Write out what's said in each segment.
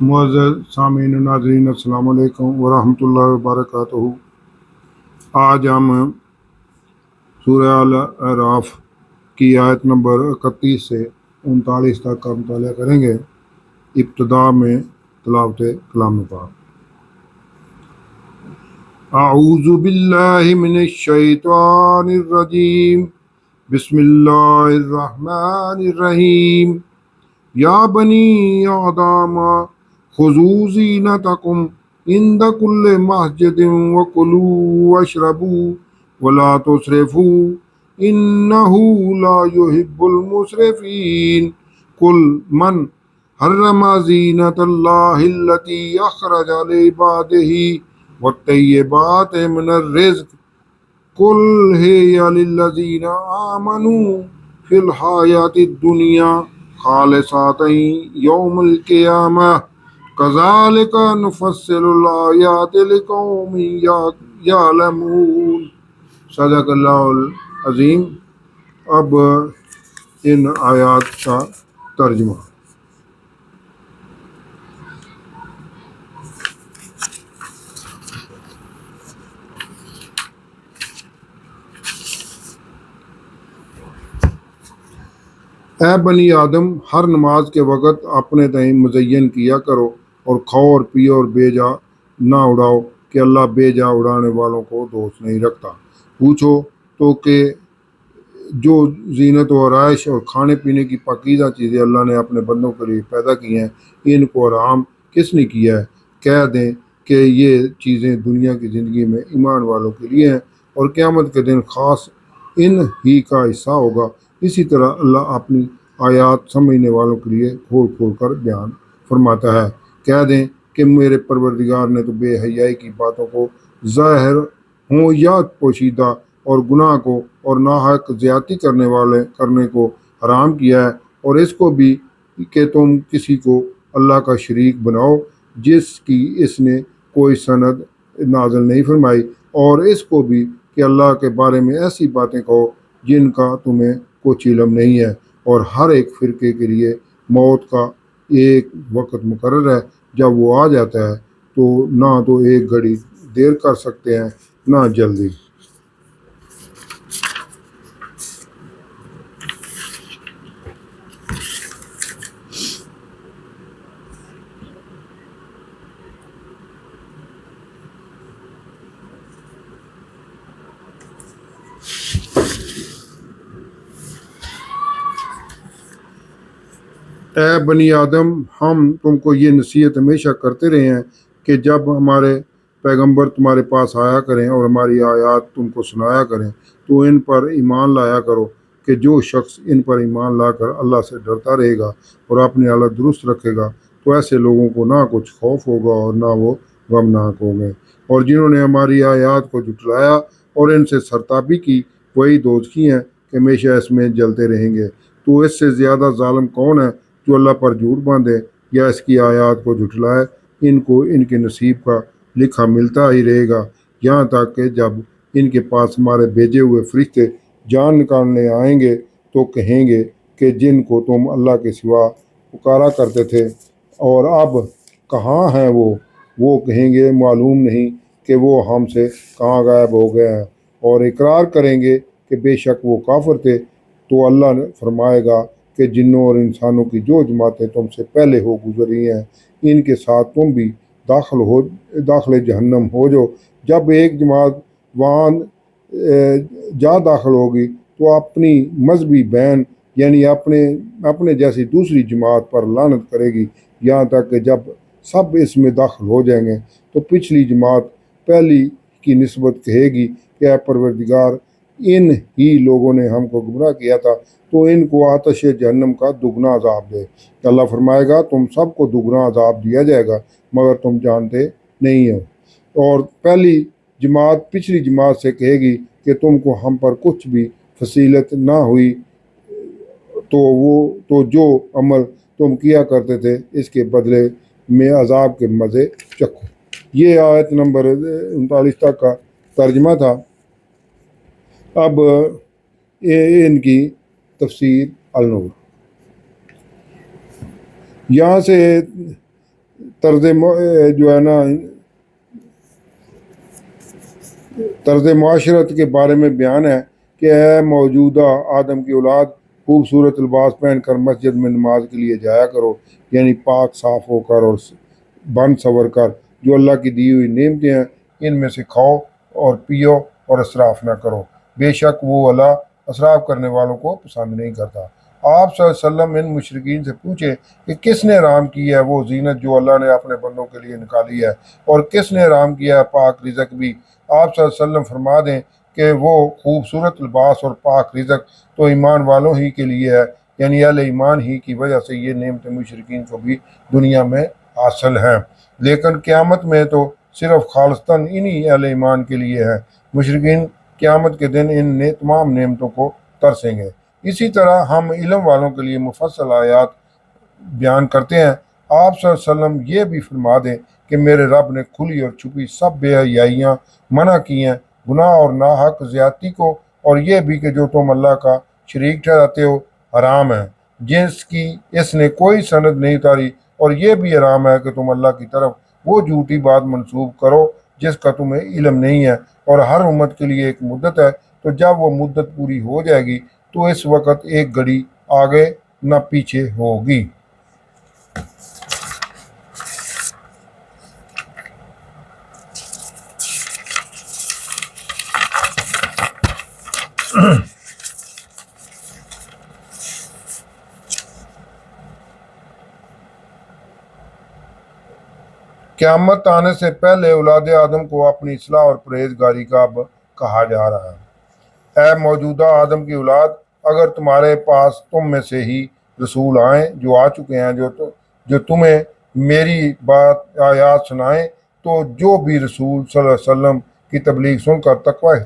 معزز سامعین و ناظرین، السلام علیکم ورحمۃ اللہ وبرکاتہ۔ آج ہم سورہ الاعراف کی آیت نمبر 31 سے 39 تک کا مطالعہ کریں گے۔ ابتدا میں تلاوت کلام پاک۔ اعوذ باللہ من الشیطان الرجیم، بسم اللہ الرحمن الرحیم۔ یا بنی آدم خذوا زینتکم عند کل مسجد وکلوا واشربوا ولا تسرفوا انہ لا یحب المسرفین۔ قل من حرم زینت اللہ التی اخرج لعبادہ والطیبات من الرزق قل ہی للذین آمنوا فی الحیاۃ الدنیا خالصۃ یوم القیامہ کذالک نفصل الآیات لقوم یعلمون۔ صدق اللہ العظیم۔ اب ان آیات کا ترجمہ۔ اے بنی آدم، ہر نماز کے وقت اپنے تئیں مزین کیا کرو اور کھاؤ اور پیو اور بے جا نہ اڑاؤ کہ اللہ بے جا اڑانے والوں کو دوست نہیں رکھتا۔ پوچھو تو کہ جو زینت و آرائش اور کھانے پینے کی پاکیزہ چیزیں اللہ نے اپنے بندوں کے لیے پیدا کی ہیں، ان کو حرام کس نے کیا ہے؟ کہہ دیں کہ یہ چیزیں دنیا کی زندگی میں ایمان والوں کے لیے ہیں اور قیامت کے دن خاص ان ہی کا حصہ ہوگا۔ اسی طرح اللہ اپنی آیات سمجھنے والوں کے لیے کھول کھول کر بیان فرماتا ہے۔ کہہ دیں کہ میرے پروردگار نے تو بے حیائی کی باتوں کو ظاہر ہوں یا پوشیدہ اور گناہ کو اور ناحق زیادتی کرنے کو حرام کیا ہے، اور اس کو بھی کہ تم کسی کو اللہ کا شریک بناؤ جس کی اس نے کوئی سند نازل نہیں فرمائی، اور اس کو بھی کہ اللہ کے بارے میں ایسی باتیں کہو جن کا تمہیں کچھ علم نہیں ہے، اور ہر ایک فرقے کے لیے موت کا ایک وقت مقرر ہے، جب وہ آ جاتا ہے تو نہ تو ایک گھڑی دیر کر سکتے ہیں نہ جلدی۔ اے بنی آدم، ہم تم کو یہ نصیحت ہمیشہ کرتے رہے ہیں کہ جب ہمارے پیغمبر تمہارے پاس آیا کریں اور ہماری آیات تم کو سنایا کریں تو ان پر ایمان لایا کرو کہ جو شخص ان پر ایمان لا کر اللہ سے ڈرتا رہے گا اور اپنی حالت درست رکھے گا تو ایسے لوگوں کو نہ کچھ خوف ہوگا اور نہ وہ غمناک ہوں گے۔ اور جنہوں نے ہماری آیات کو جھٹلایا اور ان سے سرتابی کی، وہی دوزخی ہیں کہ ہمیشہ اس میں جلتے رہیں گے۔ تو اس سے زیادہ ظالم کون ہے جو اللہ پر جھوٹ باندھے یا اس کی آیات کو جھٹلائے؟ ان کو ان کے نصیب کا لکھا ملتا ہی رہے گا، یہاں تک کہ جب ان کے پاس ہمارے بھیجے ہوئے فرشتے جان نکالنے آئیں گے تو کہیں گے کہ جن کو تم اللہ کے سوا پکارا کرتے تھے اور اب کہاں ہیں وہ کہیں گے معلوم نہیں کہ وہ ہم سے کہاں غائب ہو گئے ہیں، اور اقرار کریں گے کہ بے شک وہ کافر تھے۔ تو اللہ نے فرمائے گا کہ جنوں اور انسانوں کی جو جماعتیں تم سے پہلے ہو گزری ہیں ان کے ساتھ تم بھی داخل جہنم ہو جو۔ جب ایک جماعت وہاں جا داخل ہوگی تو اپنی مذہبی بہن یعنی اپنے جیسی دوسری جماعت پر لعنت کرے گی، یہاں تک کہ جب سب اس میں داخل ہو جائیں گے تو پچھلی جماعت پہلی کی نسبت کہے گی کہ اے پروردگار، ان ہی لوگوں نے ہم کو گمراہ کیا تھا، تو ان کو آتش جہنم کا دگنا عذاب دے۔ اللہ فرمائے گا تم سب کو دگنا عذاب دیا جائے گا مگر تم جانتے نہیں ہو۔ اور پہلی جماعت پچھلی جماعت سے کہے گی کہ تم کو ہم پر کچھ بھی فضیلت نہ ہوئی تو جو عمل تم کیا کرتے تھے اس کے بدلے میں عذاب کے مزے چکھو۔ یہ آیت نمبر 39 تک کا ترجمہ تھا۔ اب ان کی تفسیر النور۔ यहाँ से जो है ना तर्ज माशरत के बारे में बयान है कि ए मौजूदा आदम की औलाद खूबसूरत लिबास पहन कर मस्जिद में नमाज के लिए जाया करो, यानी पाक साफ होकर और बन सवर कर। जो अल्लाह की दी हुई नेमतें हैं इनमें से खाओ और पियो और इसराफ ना करो, बेशक वो अल्लाह इसराफ करने वालों को पसंद नहीं करता। आप सल्लल्लाहु अलैहि वसल्लम इन मुशरिकीन से पूछे कि किसने हराम की है वो जीनत जो अल्लाह ने अपने बंदों के लिए निकाली है, और किसने हराम किया है पाक रिज़्क भी। आप सल्लल्लाहु अलैहि वसल्लम फरमा दें कि वो खूबसूरत लिबास और पाक रिज़्क तो ईमान वालों ही के लिए है, यानी अहले ईमान ही की वजह से ये नेमतें मुशरिकीन को भी दुनिया में हासिल हैं, लेकिन क़यामत में तो सिर्फ खालिस्तन इन्हीं अहले ईमान के लिए है। मुशरिकीन क़यामत के दिन इन तमाम नेमतों को तरसेंगे। इसी तरह हम इल्म वालों के लिए मुफस्सल आयात बयान करते हैं। आप सल्लल्लाहु अलैहि वसल्लम ये भी फरमा दें कि मेरे रब ने खुली और छुपी सब बेहयाइयाँ मना की हैं, गुनाह और नाहक ज़्यादती को, और ये भी कि जो तुम अल्लाह का शरीक ठहराते हो हराम है, जिसकी इसने कोई सनद नहीं उतारी, और ये भी हराम है कि तुम अल्लाह की तरफ वो झूठी बात मंसूब करो जिसका तुम्हें इल्म नहीं है। और हर उम्मत के लिए एक मुद्दत है, तो जब वो मुद्दत पूरी हो जाएगी तो इस वक्त एक घड़ी आगे न पीछे होगी। क़यामत आने से पहले औलाद आदम को अपनी इस्लाह और परहेजगारी का अब कहा जा रहा है। ए मौजूदा आदम की औलाद, अगर तुम्हारे पास तुम में से ही रसूल आएँ जो आ चुके हैं, जो तुम्हें मेरी बात आयात सुनाएं, तो जो भी रसूल सल्लल्लाहु अलैहि वसल्लम की तबलीग सुनकर तकवा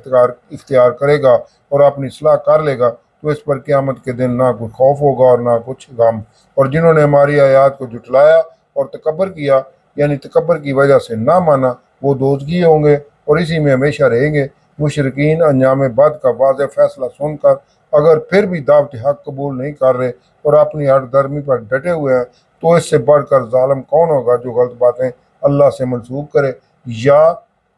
इख्तियार करेगा और अपनी इस्लाह कर लेगा, तो इस पर क़यामत के दिन ना कोई खौफ होगा और ना कुछ गम। और जिन्होंने हमारी आयात को जुटलाया और तकब्बर किया, यानी तकब्बर की वजह से ना माना, वो दोज़खी होंगे और इसी में हमेशा रहेंगे। मुशरिकीन अंजाम बद का वाज़ेह फैसला सुनकर अगर फिर भी दावत हक कबूल नहीं कर रहे और अपनी हर धर्मी पर डटे हुए हैं, तो इससे बढ़कर जालिम कौन होगा जो गलत बातें अल्लाह से मंसूब करे या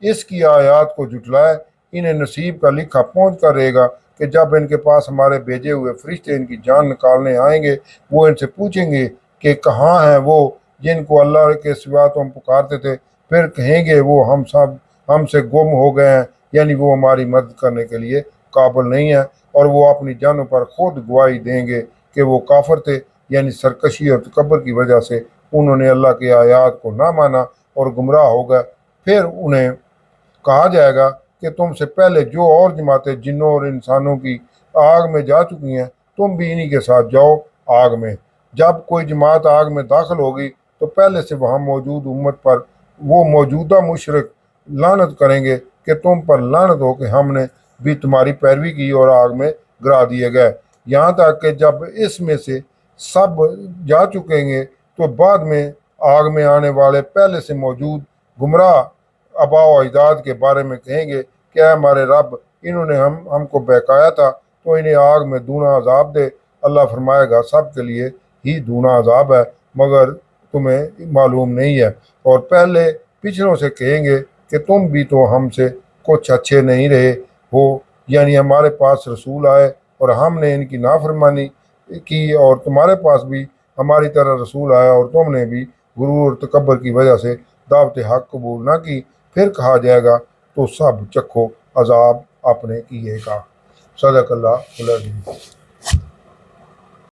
इसकी आयात को जुटलाए। इन्हें नसीब का लिखा पहुँच कर रहेगा कि जब इनके पास हमारे भेजे हुए फरिश्ते इनकी जान निकालने आएंगे, वो इनसे पूछेंगे कि कहाँ हैं वो जिनको अल्लाह के सिवा तुम पुकारते थे। फिर कहेंगे वो हम सब हमसे गुम हो गए हैं, यानी वो हमारी मदद करने के लिए काबिल नहीं है। और वो अपनी जानों पर खुद गवाही देंगे कि वो काफिर थे, यानी सरकशी और तकब्बर की वजह से उन्होंने अल्लाह की आयात को ना माना और गुमराह हो गए। फिर उन्हें कहा जाएगा कि तुमसे पहले जो और जमातें जिन्नों और इंसानों की आग में जा चुकी हैं, तुम भी इन्हीं के साथ जाओ आग में। जब कोई जमात आग में दाखिल होगी तो पहले से वहाँ मौजूद उम्मत पर वो मौजूदा मुशरिक लानत करेंगे कि तुम पर लानत हो कि हमने भी तुम्हारी पैरवी की और आग में गिरा दिए गए। यहाँ तक कि जब इसमें से सब जा चुकेंगे तो बाद में आग में आने वाले पहले से मौजूद गुमराह आबा व अजदाद के बारे में कहेंगे कि हमारे रब, इन्होंने हमको बहकाया था, तो इन्हें आग में दूना अजाब दे। अल्लाह फरमाएगा सब के लिए ही दूना अजाब है, मगर तुम्हें मालूम नहीं है। और पहले पिछलों से कहेंगे कि तुम भी तो हमसे कुछ अच्छे नहीं रहे हो, यानी हमारे पास रसूल आए और हमने इनकी नाफरमानी की, और तुम्हारे पास भी हमारी तरह रसूल आया और तुमने भी गुरूर और तकब्बर की वजह से दावत हक कबूल ना की। फिर कहा जाएगा तो सब चखो अजाब अपने किए का। सदकल्लाहुल अज़ीम।